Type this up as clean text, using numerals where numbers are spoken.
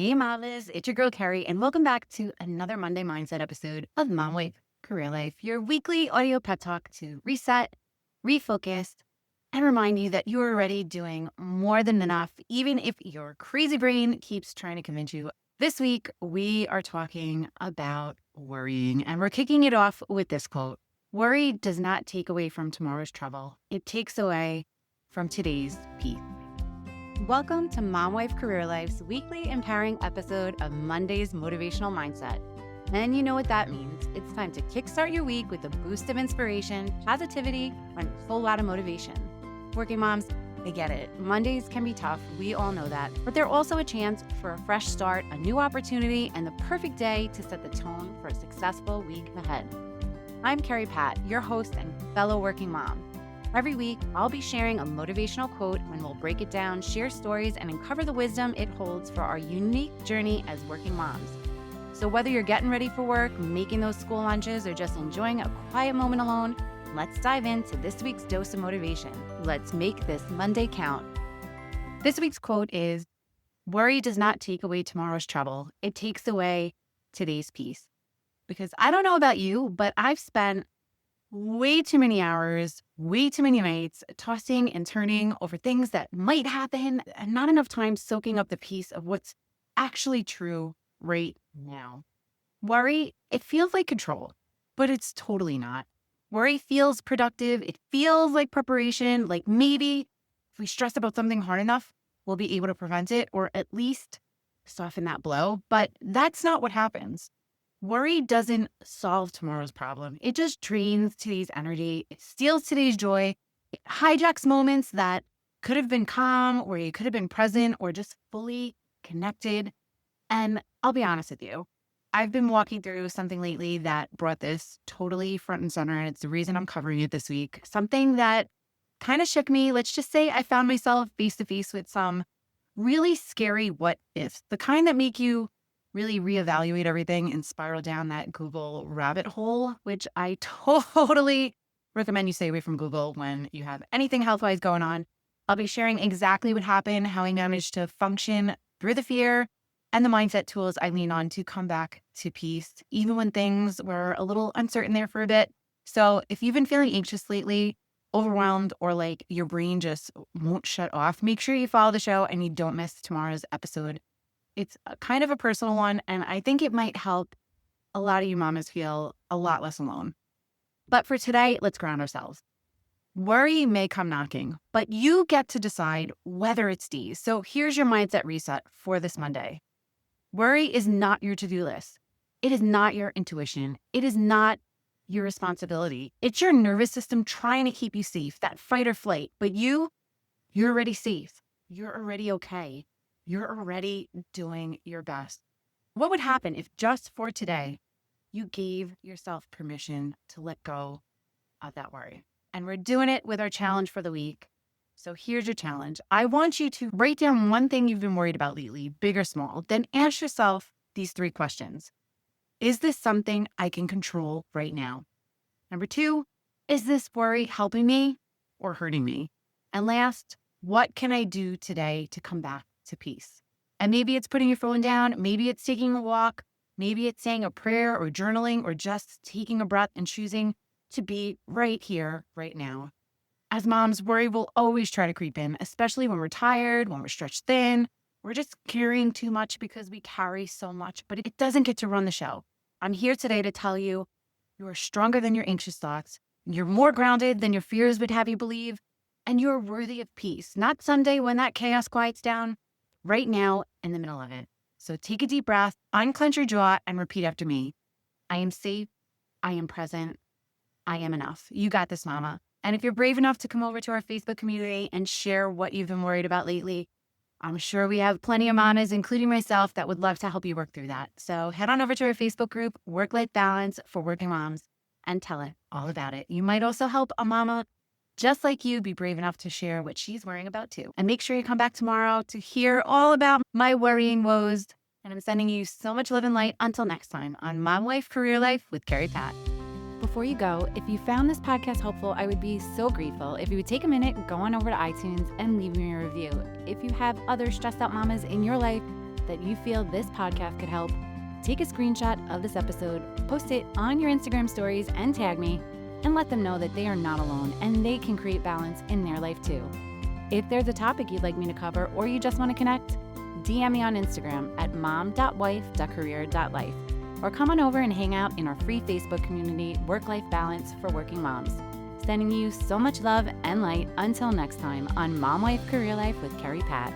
Hey mamas, it's your girl Carrie, and welcome back to another Monday Mindset episode of Mom Wife Career Life, your weekly audio pep talk to reset, refocus, and remind you that you're already doing more than enough, even if your crazy brain keeps trying to convince you. This week, we are talking about worrying, and we're kicking it off with this quote. Worry does not take away from tomorrow's trouble. It takes away from today's peace. Welcome to Mom Wife Career Life's weekly empowering episode of Monday's Motivational Mindset. And you know what that means. It's time to kickstart your week with a boost of inspiration, positivity, and a whole lot of motivation. Working moms, I get it. Mondays can be tough. We all know that. But they're also a chance for a fresh start, a new opportunity, and the perfect day to set the tone for a successful week ahead. I'm Carrie Pat, your host and fellow working mom. Every week, I'll be sharing a motivational quote and we'll break it down, share stories, and uncover the wisdom it holds for our unique journey as working moms. So whether you're getting ready for work, making those school lunches, or just enjoying a quiet moment alone, let's dive into this week's dose of motivation. Let's make this Monday count. This week's quote is, "Worry does not take away tomorrow's trouble. It takes away today's peace." Because I don't know about you, but I've spent way too many hours, way too many nights tossing and turning over things that might happen and not enough time soaking up the peace of what's actually true right now. Worry, it feels like control, but it's totally not. Worry feels productive. It feels like preparation, like maybe if we stress about something hard enough, we'll be able to prevent it or at least soften that blow. But that's not what happens. Worry doesn't solve tomorrow's problem. It just drains today's energy. It steals today's joy. It hijacks moments that could have been calm, or you could have been present, or just fully connected. And I'll be honest with you, I've been walking through something lately that brought this totally front and center, and it's the reason I'm covering it this week. Something that kind of shook me. Let's just say I found myself face to face with some really scary what ifs, the kind that make you really reevaluate everything and spiral down that Google rabbit hole, which I totally recommend you stay away from Google when you have anything health-wise going on. I'll be sharing exactly what happened, how I managed to function through the fear, and the mindset tools I lean on to come back to peace, even when things were a little uncertain there for a bit. So if you've been feeling anxious lately, overwhelmed, or like your brain just won't shut off, make sure you follow the show and you don't miss tomorrow's episode. It's kind of a personal one, and I think it might help a lot of you mamas feel a lot less alone. But for today, let's ground ourselves. Worry may come knocking, but you get to decide whether it stays. So here's your mindset reset for this Monday. Worry is not your to-do list. It is not your intuition. It is not your responsibility. It's your nervous system trying to keep you safe, that fight or flight. But you're already safe. You're already okay. You're already doing your best. What would happen if just for today, you gave yourself permission to let go of that worry? And we're doing it with our challenge for the week. So here's your challenge. I want you to write down one thing you've been worried about lately, big or small. Then ask yourself these 3 questions. Is this something I can control right now? Number 2, is this worry helping me or hurting me? And last, what can I do today to come back to peace? And maybe it's putting your phone down. Maybe it's taking a walk. Maybe it's saying a prayer or journaling or just taking a breath and choosing to be right here, right now. As moms, worry will always try to creep in, especially when we're tired, when we're stretched thin. We're just carrying too much because we carry so much, but it doesn't get to run the show. I'm here today to tell you, you are stronger than your anxious thoughts. You're more grounded than your fears would have you believe. And you're worthy of peace, not someday when that chaos quiets down, right now in the middle of it. So take a deep breath, unclench your jaw, and repeat after me. I am safe. I am present. I am enough. You got this, mama. And if you're brave enough to come over to our Facebook community and share what you've been worried about lately, I'm sure we have plenty of mamas, including myself, that would love to help you work through that. So head on over to our Facebook group, Work-Life Balance for Working Moms, and tell it all about it. You might also help a mama just like you be brave enough to share what she's worrying about too. And make sure you come back tomorrow to hear all about my worrying woes. And I'm sending you so much love and light until next time on Mom Wife Career Life with Carrie Pat. Before you go, if you found this podcast helpful, I would be so grateful if you would take a minute, go on over to iTunes and leave me a review. If you have other stressed out mamas in your life that you feel this podcast could help, take a screenshot of this episode, post it on your Instagram stories, and tag me, and let them know that they are not alone and they can create balance in their life too. If there's a topic you'd like me to cover or you just want to connect, DM me on Instagram at mom.wife.career.life or come on over and hang out in our free Facebook community, Work-Life Balance for Working Moms. Sending you so much love and light until next time on Mom Wife Career Life with Carrie Pat.